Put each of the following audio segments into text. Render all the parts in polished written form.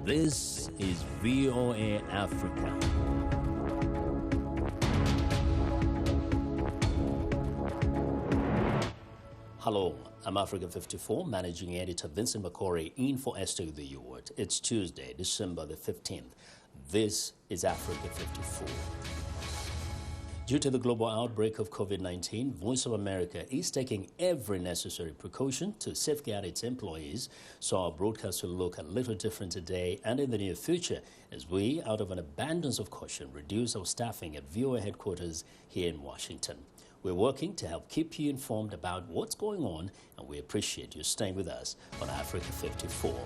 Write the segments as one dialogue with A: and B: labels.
A: This is VOA Africa. Hello, I'm Africa 54, Managing Editor Vincent Makori, in for Esther the Ewart. It's Tuesday, December the 15th. This is Africa 54. Due to the global outbreak of COVID-19, Voice of America is taking every necessary precaution to safeguard its employees, so our broadcast will look a little different today and in the near future as we, out of an abundance of caution, reduce our staffing at VOA headquarters here in Washington. We're working to help keep you informed about what's going on, and we appreciate you staying with us on Africa 54.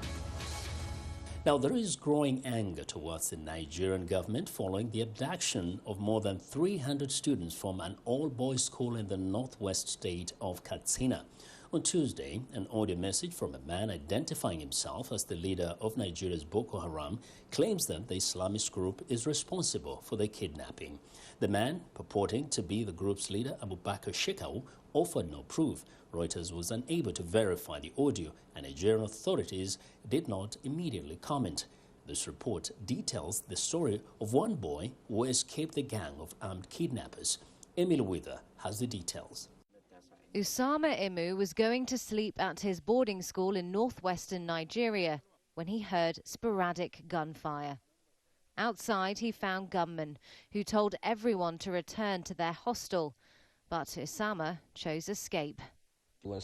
A: Now, there is growing anger towards the Nigerian government following the abduction of more than 300 students from an all-boys school in the northwest state of Katsina. On Tuesday, an audio message from a man identifying himself as the leader of Nigeria's Boko Haram claims that the Islamist group is responsible for the kidnapping. The man, purporting to be the group's leader, Abubakar Shekau, offered no proof. Reuters was unable to verify the audio, and Nigerian authorities did not immediately comment. This report details the story of one boy who escaped the gang of armed kidnappers. Emil Wither has the details.
B: Usama Imu was going to sleep at his boarding school in northwestern Nigeria when he heard sporadic gunfire. Outside, he found gunmen who told everyone to return to their hostel, but Usama chose escape.
C: When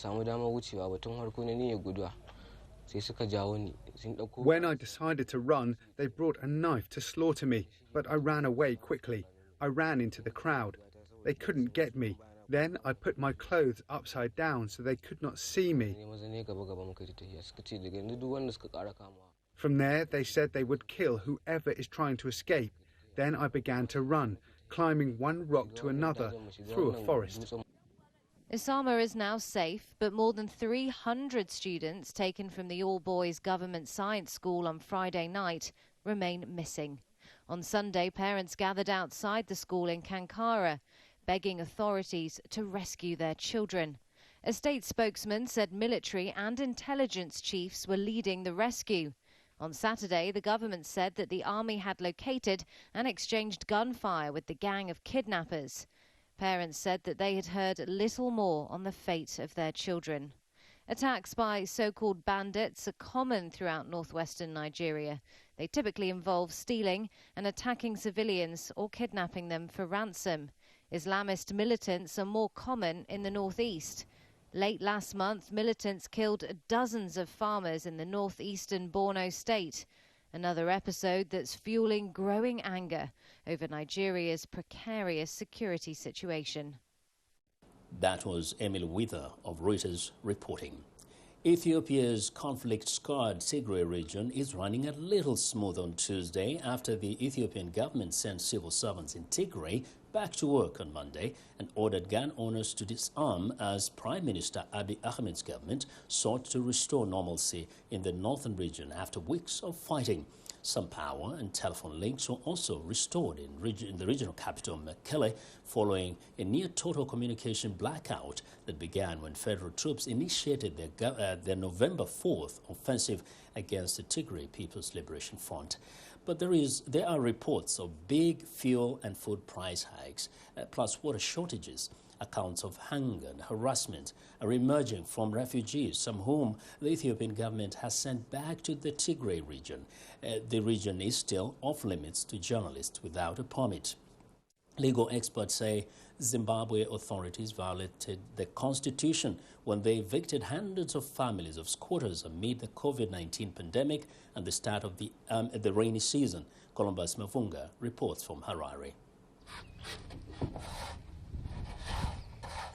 D: I decided to run, they brought a knife to slaughter me, but I ran away quickly. I ran into the crowd. They couldn't get me. Then I put my clothes upside down so they could not see me. From there, they said they would kill whoever is trying to escape. Then I began to run, climbing one rock to another through a forest.
B: Usama is now safe, but more than 300 students taken from the all-boys government science school on Friday night remain missing. On Sunday, parents gathered outside the school in Kankara, begging authorities to rescue their children. A state spokesman said military and intelligence chiefs were leading the rescue. On Saturday, the government said that the army had located and exchanged gunfire with the gang of kidnappers. Parents said that they had heard little more on the fate of their children. Attacks by so-called bandits are common throughout northwestern Nigeria. They typically involve stealing and attacking civilians or kidnapping them for ransom. Islamist militants are more common in the northeast. Late last month, militants killed dozens of farmers in the northeastern Borno state. Another episode that's fueling growing anger over Nigeria's precarious security situation.
A: That was Emil Wither of Reuters reporting. Ethiopia's conflict-scarred Tigray region is running a little smooth on Tuesday after the Ethiopian government sent civil servants in Tigray back to work on Monday and ordered gun owners to disarm as Prime Minister Abiy Ahmed's government sought to restore normalcy in the northern region after weeks of fighting. Some power and telephone links were also restored in the regional capital, Mekelle, following a near-total communication blackout that began when federal troops initiated their November 4th offensive against the Tigray People's Liberation Front. But there are reports of big fuel and food price hikes, plus water shortages. Accounts of hunger and harassment are emerging from refugees, some whom the Ethiopian government has sent back to the Tigray region. The region is still off limits to journalists without a permit. Legal experts say Zimbabwe authorities violated the constitution when they evicted hundreds of families of squatters amid the COVID-19 pandemic and the start of the rainy season. Columbus Mavunga reports from Harare.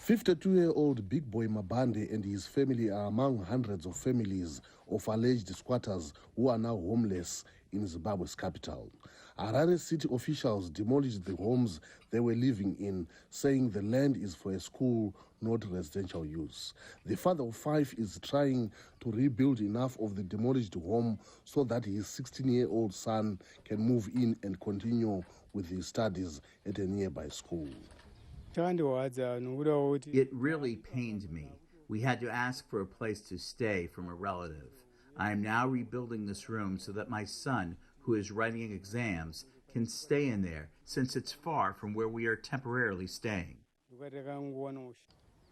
E: 52-year-old Big Boy Mabande and his family are among hundreds of families of alleged squatters who are now homeless in Zimbabwe's capital. Harare city officials demolished the homes they were living in, saying the land is for a school, not residential use. The father of 5 is trying to rebuild enough of the demolished home so that his 16-year-old son can move in and continue with his studies at a nearby school.
F: It really pained me. We had to ask for a place to stay from a relative.
C: I am now rebuilding this room so that my son, who is writing exams, can stay in there, since it's far from where we are temporarily staying.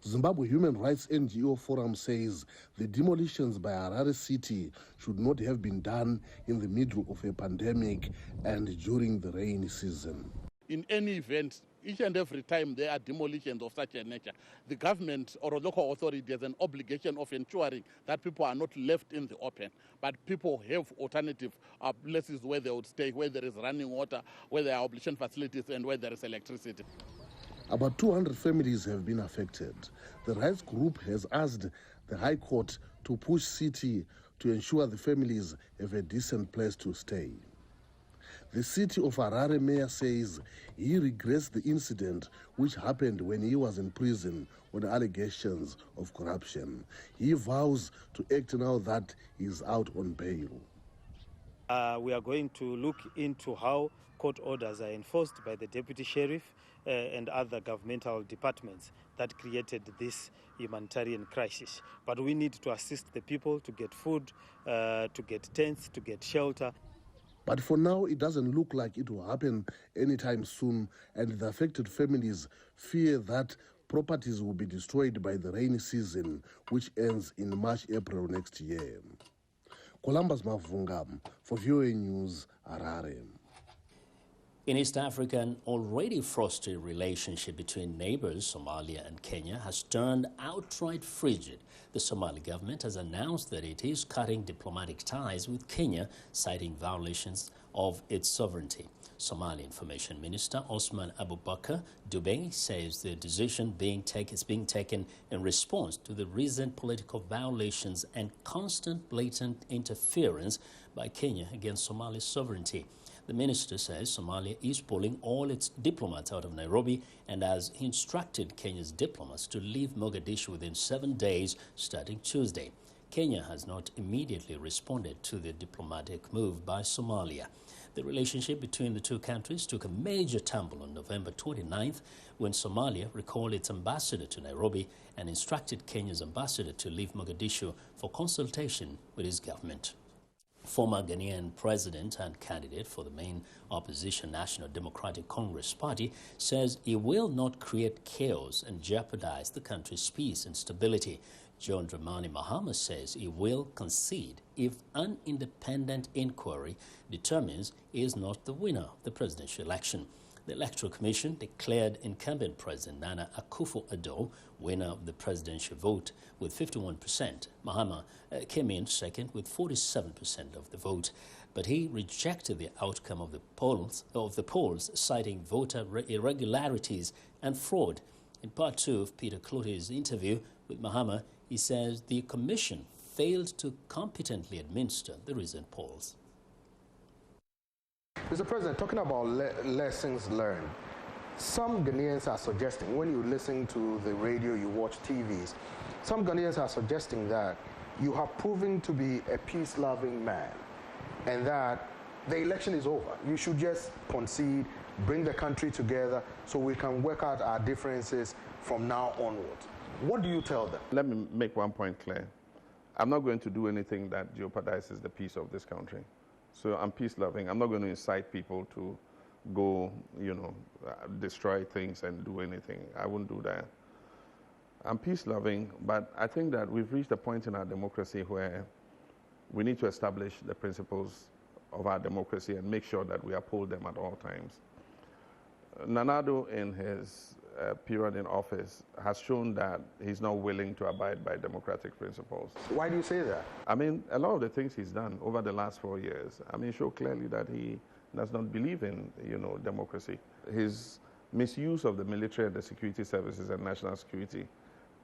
E: Zimbabwe Human Rights NGO Forum says the demolitions by Harare City should not have been done in the middle of a pandemic and during the rainy season.
F: In any event, each and every time there are demolitions of such a nature, the government or a local authority has an obligation of ensuring that people are not left in the open, but people have alternative places where they would stay, where there is running water, where there are obligation facilities, and where there is electricity.
E: About 200 families have been affected. The rights group has asked the High Court to push city to ensure the families have a decent place to stay. The city of Harare mayor says he regrets the incident which happened when he was in prison on allegations of corruption. He vows to act now that he is out on bail.
G: We are going to look into how court orders are enforced by the deputy sheriff and other governmental departments that created this humanitarian crisis. But we need to assist the people to get food, to get tents, to get shelter.
E: But for now, it doesn't look like it will happen anytime soon, and the affected families fear that properties will be destroyed by the rainy season, which ends in March, April next year. Columbus Mavunga for VOA News, Harare.
A: In East Africa, an already frosty relationship between neighbors Somalia and Kenya has turned outright frigid. The Somali government has announced that it is cutting diplomatic ties with Kenya, citing violations of its sovereignty. Somali Information Minister Osman Abubakar Dubey says the decision is being taken in response to the recent political violations and constant blatant interference by Kenya against Somalia's sovereignty. The minister says Somalia is pulling all its diplomats out of Nairobi and has instructed Kenya's diplomats to leave Mogadishu within 7 days, starting Tuesday. Kenya has not immediately responded to the diplomatic move by Somalia. The relationship between the two countries took a major tumble on November 29th when Somalia recalled its ambassador to Nairobi and instructed Kenya's ambassador to leave Mogadishu for consultation with his government. Former Ghanaian president and candidate for the main opposition National Democratic Congress Party says he will not create chaos and jeopardize the country's peace and stability. John Dramani Mahama says he will concede if an independent inquiry determines he is not the winner of the presidential election. The Electoral Commission declared incumbent President Nana Akufo-Addo winner of the presidential vote with 51%. Mahama came in second with 47% of the vote, but he rejected the outcome of the polls, citing voter irregularities and fraud. In part 2 of Peter Cloutier's interview with Mahama, he says the commission failed to competently administer the recent polls.
H: Mr. President, talking about lessons learned, some Ghanaians are suggesting, when you listen to the radio, you watch TVs, some Ghanaians are suggesting that you have proven to be a peace-loving man and that the election is over. You should just concede, bring the country together so we can work out our differences from now onwards. What do you tell them?
I: Let me make one point clear. I'm not going to do anything that jeopardizes the peace of this country. So I'm peace-loving. I'm not going to incite people to go, destroy things and do anything. I wouldn't do that. I'm peace-loving, but I think that we've reached a point in our democracy where we need to establish the principles of our democracy and make sure that we uphold them at all times. Nana-Addo, in his period in office, has shown that he's not willing to abide by democratic principles.
H: Why do you say that?
I: I mean, a lot of the things he's done over the last 4 years, show clearly that he does not believe in, democracy. His misuse of the military and the security services and national security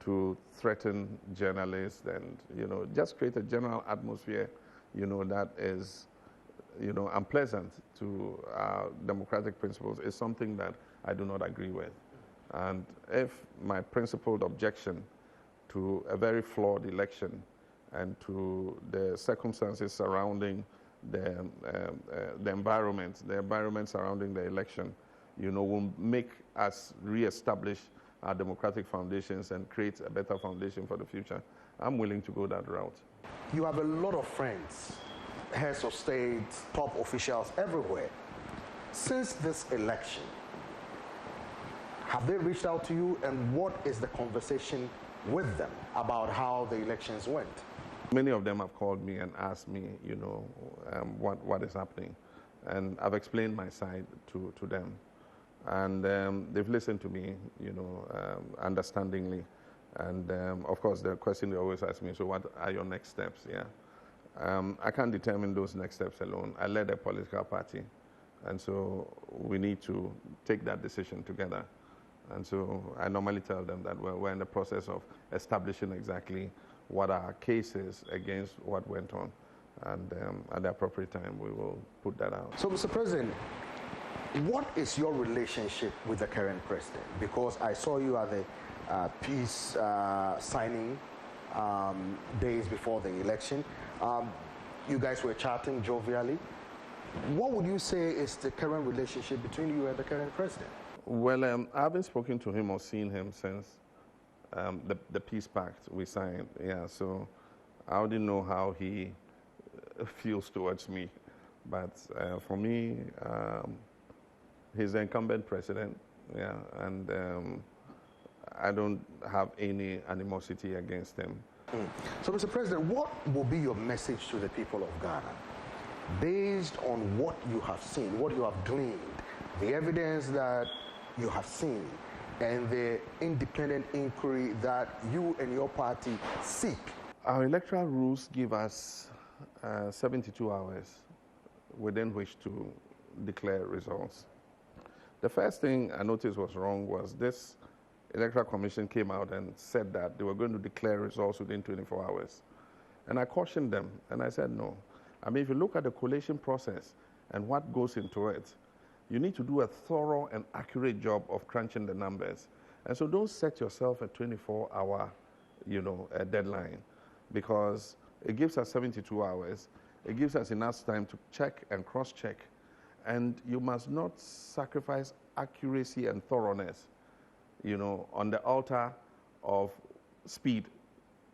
I: to threaten journalists and, just create a general atmosphere, that is, unpleasant to our democratic principles is something that I do not agree with. And if my principled objection to a very flawed election and to the circumstances surrounding the environment surrounding the election, will make us reestablish our democratic foundations and create a better foundation for the future, I'm willing to go that route.
H: You have a lot of friends, heads of state, top officials everywhere. Since this election, have they reached out to you, and what is the conversation with them about how the elections went?
I: Many of them have called me and asked me, what is happening. And I've explained my side to them. And they've listened to me, understandingly. And of course, the question they always ask me, so what are your next steps? Yeah. I can't determine those next steps alone. I led a political party. And so we need to take that decision together. And so I normally tell them that we're in the process of establishing exactly what our case is against what went on. And at the appropriate time, we will put that out.
H: So, Mr. President, what is your relationship with the current president? Because I saw you at the peace signing days before the election. You guys were chatting jovially. What would you say is the current relationship between you and the current president?
I: Well, I haven't spoken to him or seen him since the peace pact we signed. Yeah, so I wouldn't know how he feels towards me. But for me, he's the incumbent president, yeah, and I don't have any animosity against him.
H: So, Mr. President, what will be your message to the people of Ghana based on what you have seen, what you have gleaned, the evidence that you have seen, and the independent inquiry that you and your party seek?
I: Our electoral rules give us 72 hours within which to declare results. The first thing I noticed was wrong was this Electoral Commission came out and said that they were going to declare results within 24 hours. And I cautioned them, and I said no. I mean, if you look at the collation process and what goes into it, you need to do a thorough and accurate job of crunching the numbers. And so don't set yourself a 24-hour, deadline, because it gives us 72 hours. It gives us enough time to check and cross-check. And you must not sacrifice accuracy and thoroughness, on the altar of speed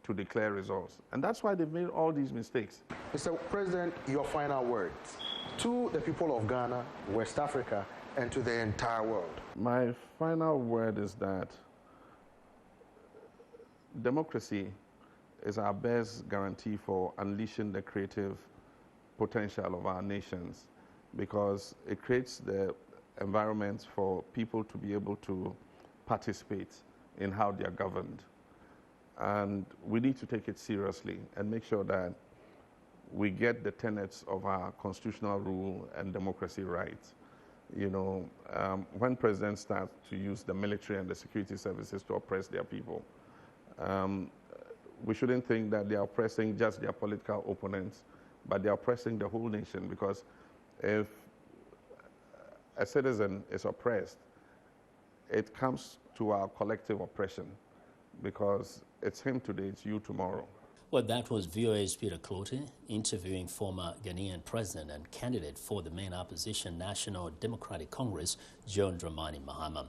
I: to declare results. And that's why they've made all these mistakes.
H: Mr. President, your final words to the people of Ghana, West Africa, and to the entire world.
I: My final word is that democracy is our best guarantee for unleashing the creative potential of our nations, because it creates the environment for people to be able to participate in how they are governed. And we need to take it seriously and make sure that we get the tenets of our constitutional rule and democracy right. When presidents start to use the military and the security services to oppress their people, we shouldn't think that they are oppressing just their political opponents, but they are oppressing the whole nation, because if a citizen is oppressed, it comes to our collective oppression, because it's him today, it's you tomorrow.
A: Well, that was VOA's Peter Cloete interviewing former Ghanaian president and candidate for the main opposition National Democratic Congress, John Dramani Mahama.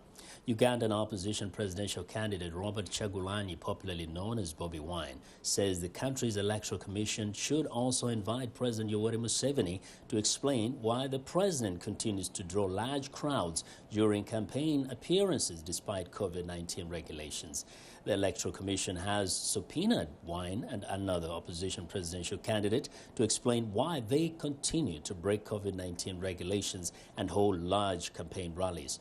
A: Ugandan opposition presidential candidate Robert Chagulanyi, popularly known as Bobi Wine, says the country's electoral commission should also invite President Yoweri Museveni to explain why the president continues to draw large crowds during campaign appearances despite COVID-19 regulations. The Electoral Commission has subpoenaed Wine and another opposition presidential candidate to explain why they continue to break COVID-19 regulations and hold large campaign rallies.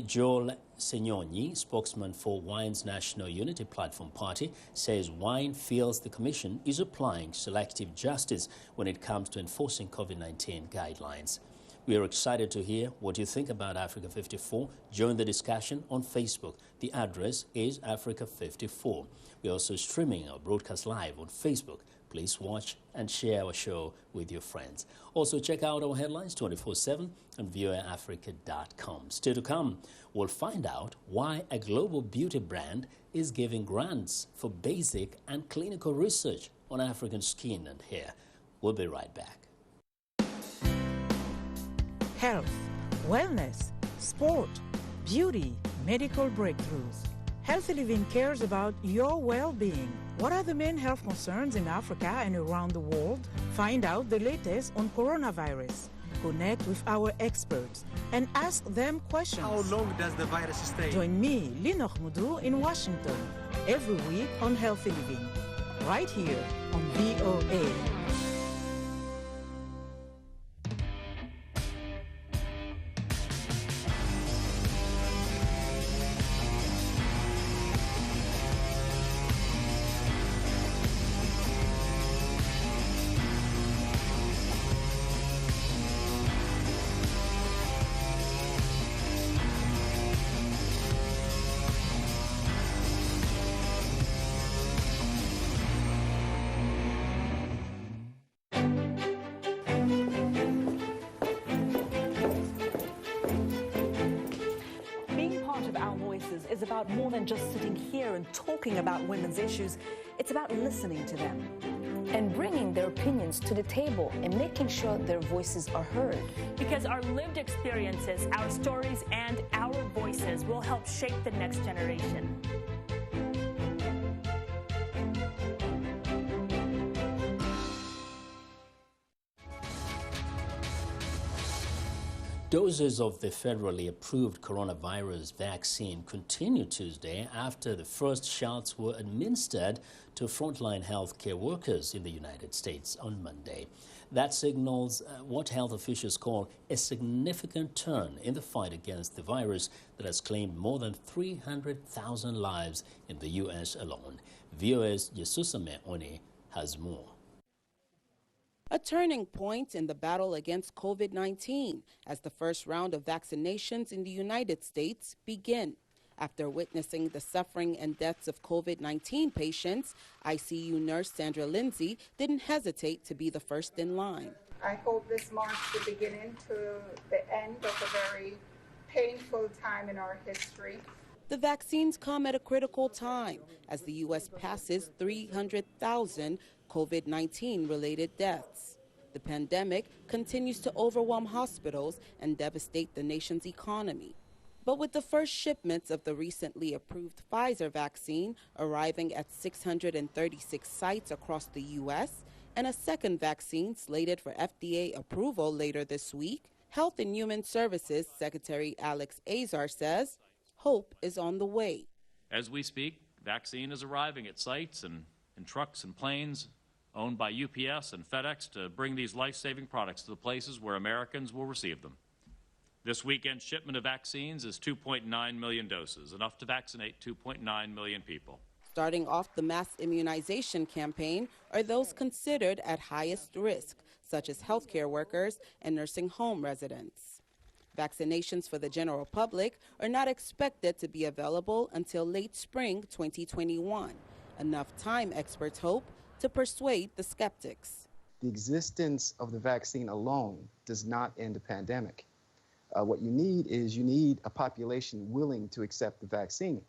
A: Joel Senyonyi, spokesman for Wine's National Unity Platform Party, says Wine feels the Commission is applying selective justice when it comes to enforcing COVID-19 guidelines. We are excited to hear what you think about Africa 54. Join the discussion on Facebook. The address is Africa 54. We're also streaming our broadcast live on Facebook. Please watch and share our show with your friends. Also, check out our headlines 24/7 on voaafrica.com. Still to come, we'll find out why a global beauty brand is giving grants for basic and clinical research on African skin and hair. We'll be right back.
J: Health, wellness, sport, beauty, medical breakthroughs. Healthy Living cares about your well-being. What are the main health concerns in Africa and around the world? Find out the latest on coronavirus. Connect with our experts and ask them questions.
K: How long does the virus stay?
J: Join me, Linor Mudu, in Washington every week on Healthy Living, right here on VOA.
L: Is about more than just sitting here and talking about women's issues. It's about listening to them
M: and bringing their opinions to the table and making sure their voices are heard.
N: Because our lived experiences, our stories, and our voices will help shape the next generation.
A: Doses of the federally approved coronavirus vaccine continue Tuesday after the first shots were administered to frontline healthcare workers in the United States on Monday. That signals what health officials call a significant turn in the fight against the virus that has claimed more than 300,000 lives in the U.S. alone. VOA's Yesusame Oni has more.
O: A turning point in the battle against COVID-19 as the first round of vaccinations in the United States begin. After witnessing the suffering and deaths of COVID-19 patients, ICU nurse Sandra Lindsay didn't hesitate to be the first in line.
P: I hope this marks the beginning to the end of a very painful time in our history.
O: The vaccines come at a critical time as the U.S. passes 300,000 COVID-19 related deaths. The pandemic continues to overwhelm hospitals and devastate the nation's economy. But with the first shipments of the recently approved Pfizer vaccine arriving at 636 sites across the U.S. and a second vaccine slated for FDA approval later this week, Health and Human Services Secretary Alex Azar says hope is on the way.
Q: As we speak, vaccine is arriving at sites and in trucks and planes owned by UPS and FedEx to bring these life-saving products to the places where Americans will receive them. This weekend's shipment of vaccines is 2.9 million doses, enough to vaccinate 2.9 million people.
O: Starting off the mass immunization campaign are those considered at highest risk, such as healthcare workers and nursing home residents. Vaccinations for the general public are not expected to be available until late spring 2021. Enough time, experts hope, to persuade the skeptics.
R: The existence of the vaccine alone does not end a pandemic. What you need a population willing to accept the vaccine.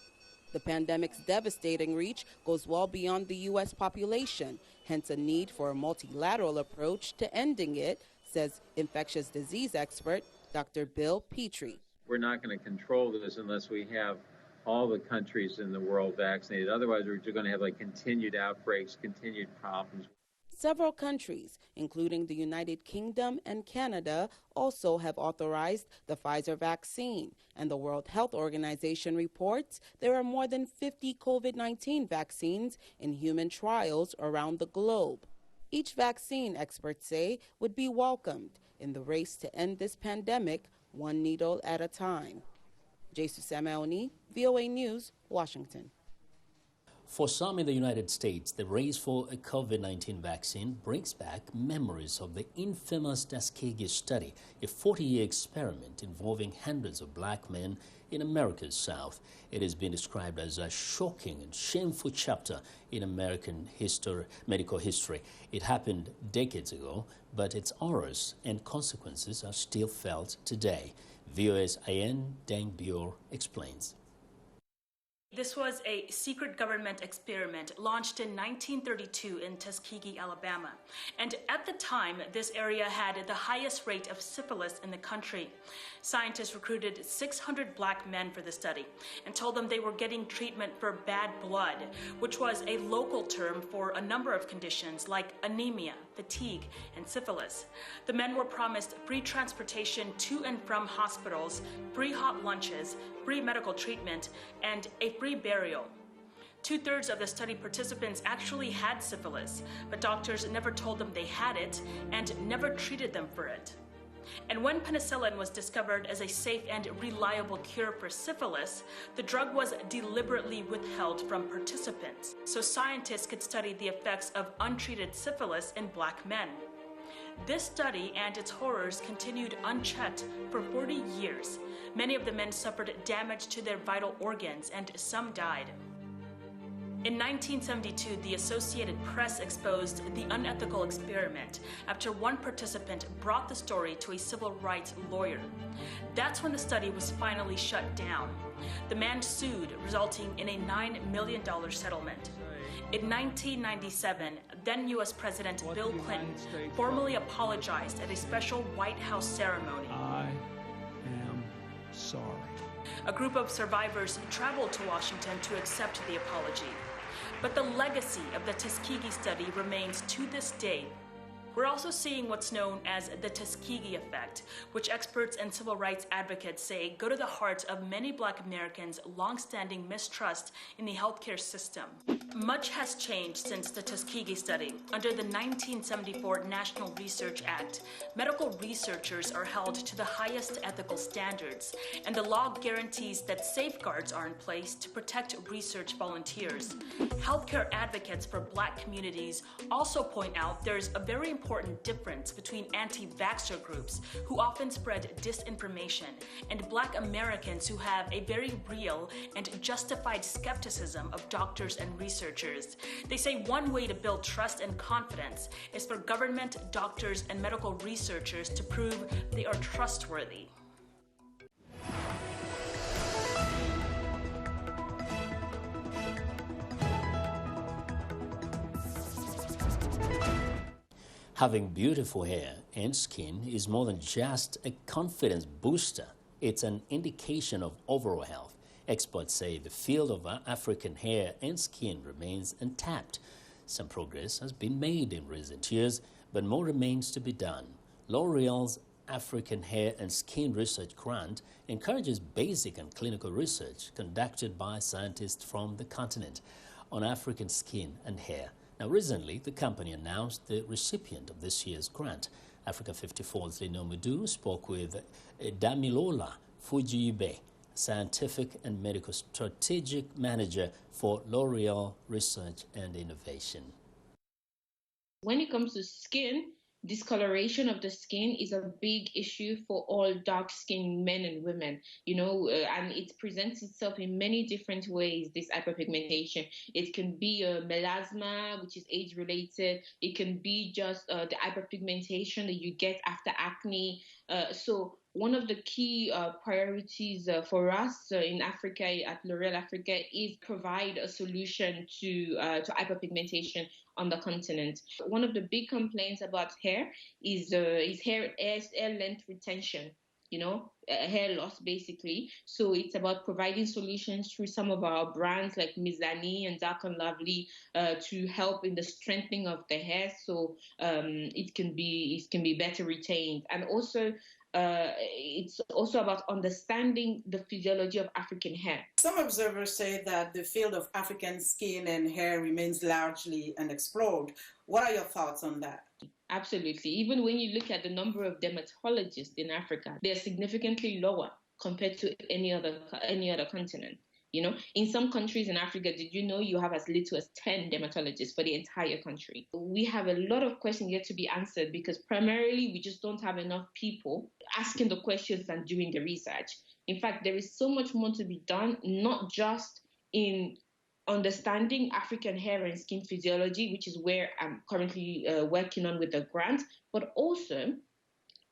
O: The pandemic's devastating reach goes well beyond the U.S. population, hence a need for a multilateral approach to ending it, says infectious disease expert Dr. Bill Petrie.
S: We're not going to control this unless we have all the countries in the world vaccinated. Otherwise, we're just going to have continued outbreaks, continued problems.
O: Several countries, including the United Kingdom and Canada, also have authorized the Pfizer vaccine. And the World Health Organization reports there are more than 50 COVID-19 vaccines in human trials around the globe. Each vaccine, experts say, would be welcomed in the race to end this pandemic one needle at a time. Jesus Samaoni, VOA News, Washington.
A: For some in the United States, the race for a COVID-19 vaccine brings back memories of the infamous Tuskegee study, a 40-year experiment involving hundreds of black men in America's South. It has been described as a shocking and shameful chapter in American medical history. It happened decades ago, but its horrors and consequences are still felt today. VOA's Ayen, Deng, Bior explains.
N: This was a secret government experiment launched in 1932 in Tuskegee, Alabama. And at the time, this area had the highest rate of syphilis in the country. Scientists recruited 600 black men for the study and told them they were getting treatment for bad blood, which was a local term for a number of conditions like anemia, fatigue, and syphilis. The men were promised free transportation to and from hospitals, free hot lunches, free medical treatment, and a free burial. 2/3 of the study participants actually had syphilis, but doctors never told them they had it and never treated them for it. And when penicillin was discovered as a safe and reliable cure for syphilis, the drug was deliberately withheld from participants, so scientists could study the effects of untreated syphilis in black men. This study and its horrors continued unchecked for 40 years. Many of the men suffered damage to their vital organs, and some died. In 1972, the Associated Press exposed the unethical experiment after one participant brought the story to a civil rights lawyer. That's when the study was finally shut down. The man sued, resulting in a $9 million settlement. In 1997, then U.S. President Bill Clinton formally apologized at a special White House ceremony.
T: I am sorry.
N: A group of survivors traveled to Washington to accept the apology. But the legacy of the Tuskegee study remains to this day. We're also seeing what's known as the Tuskegee effect, which experts and civil rights advocates say go to the heart of many Black Americans' long-standing mistrust in the healthcare system. Much has changed since the Tuskegee study. Under the 1974 National Research Act, medical researchers are held to the highest ethical standards, and the law guarantees that safeguards are in place to protect research volunteers. Healthcare advocates for Black communities also point out there's a very important difference between anti-vaxxer groups, who often spread disinformation, and Black Americans who have a very real and justified skepticism of doctors and researchers. They say one way to build trust and confidence is for government, doctors, and medical researchers to prove they are trustworthy.
A: Having beautiful hair and skin is more than just a confidence booster. It's an indication of overall health. Experts say the field of African hair and skin remains untapped. Some progress has been made in recent years, but more remains to be done. L'Oreal's African Hair and Skin Research Grant encourages basic and clinical research conducted by scientists from the continent on African skin and hair. Now, recently, the company announced the recipient of this year's grant. Africa 54's Lino Mudu spoke with Damilola Fujiibe, Scientific and Medical Strategic Manager for L'Oreal Research and Innovation.
U: When it comes to skin, discoloration of the skin is a big issue for all dark-skinned men and women, and it presents itself in many different ways, this hyperpigmentation. It can be melasma, which is age-related. It can be just the hyperpigmentation that you get after acne. So one of the key priorities for us in Africa, at L'Oreal Africa, is provide a solution to hyperpigmentation on the continent. One of the big complaints about hair is hair length retention, hair loss basically. So it's about providing solutions through some of our brands like Mizani and Dark and Lovely to help in the strengthening of the hair, so it can be better retained. And also it's also about understanding the physiology of African hair.
J: Some observers say that the field of African skin and hair remains largely unexplored. What are your thoughts on that?
U: Absolutely. Even when you look at the number of dermatologists in Africa, they're significantly lower compared to any other continent. In some countries in Africa, did you know you have as little as 10 dermatologists for the entire country? We have a lot of questions yet to be answered because primarily we just don't have enough people asking the questions and doing the research. In fact, there is so much more to be done, not just in understanding African hair and skin physiology, which is where I'm currently working on with the grant, but also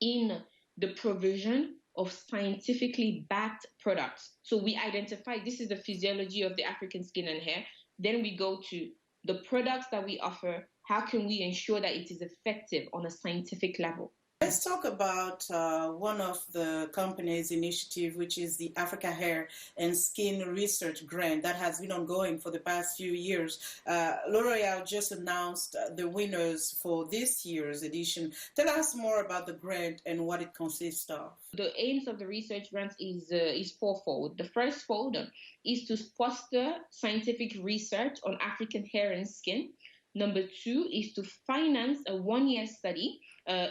U: in the provision of scientifically backed products. So we identify this is the physiology of the African skin and hair. Then we go to the products that we offer. How can we ensure that it is effective on a scientific level?
D: Let's talk about one of the company's initiative, which is the Africa Hair and Skin Research Grant that has been ongoing for the past few years. L'Oreal just announced the winners for this year's edition. Tell us more about the grant and what it consists of.
U: The aims of the research grant is fourfold. The first fold is to foster scientific research on African hair and skin. Number two is to finance a one-year study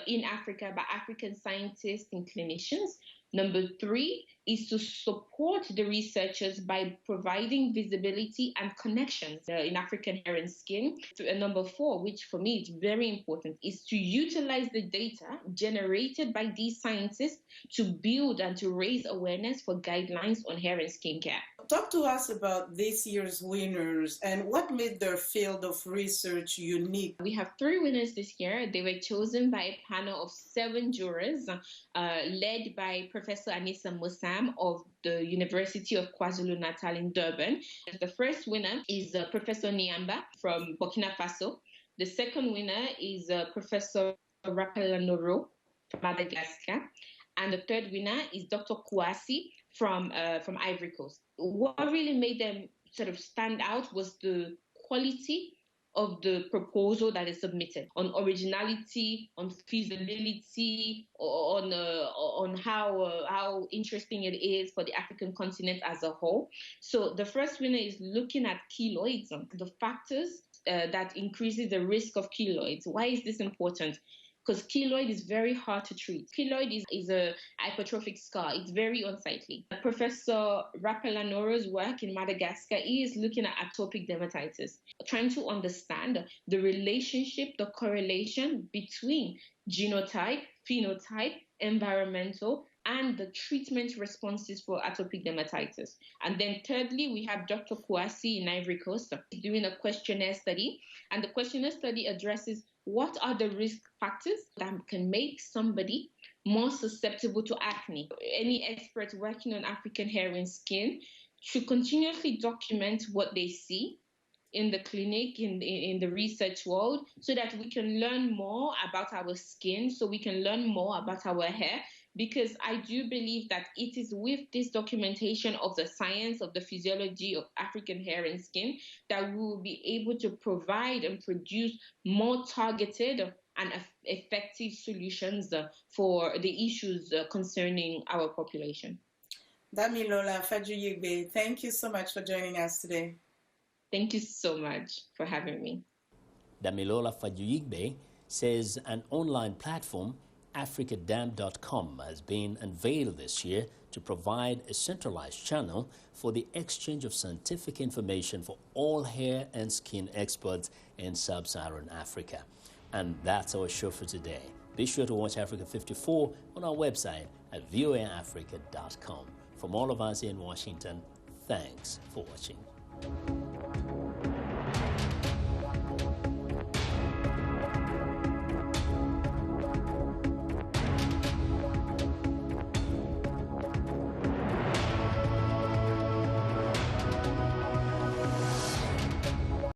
U: in Africa by African scientists and clinicians. Number three is to support the researchers by providing visibility and connections in African hair and skin. And number four, which for me is very important, is to utilize the data generated by these scientists to build and to raise awareness for guidelines on hair and skin care.
D: Talk to us about this year's winners and what made their field of research unique.
U: We have 3 winners this year. They were chosen by a panel of 7 jurors led by Professor Anissa Moussam of the University of KwaZulu-Natal in Durban. The first winner is Professor Niamba from Burkina Faso. The second winner is Professor Rapelanoro from Madagascar. And the third winner is Dr. Kouassi from Ivory Coast. What really made them sort of stand out was the quality of the proposal that is submitted, on originality, on feasibility, on how interesting it is for the African continent as a whole. So the first winner is looking at keloids, the factors that increases the risk of keloids. Why is this important? Because keloid is very hard to treat. Keloid is a hypertrophic scar. It's very unsightly. Professor Rapelanoro's work in Madagascar is looking at atopic dermatitis, trying to understand the relationship, the correlation between genotype, phenotype, environmental, and the treatment responses for atopic dermatitis. And then thirdly, we have Dr. Kouassi in Ivory Coast doing a questionnaire study. And the questionnaire study addresses what are the risk factors that can make somebody more susceptible to acne. Any expert working on African hair and skin should continuously document what they see in the clinic, in the research world, so that we can learn more about our skin, so we can learn more about our hair, because I do believe that it is with this documentation of the science, of the physiology of African hair and skin, that we will be able to provide and produce more targeted and effective solutions for the issues concerning our population.
D: Damilola Fajuyigbe, thank you so much for joining us today.
U: Thank you so much for having me.
A: Damilola Fajuyigbe says an online platform, africadam.com, has been unveiled this year to provide a centralized channel for the exchange of scientific information for all hair and skin experts in sub-Saharan Africa. And that's our show for today. Be sure to watch Africa 54 on our website at voaafrica.com. From all of us in Washington, thanks for watching.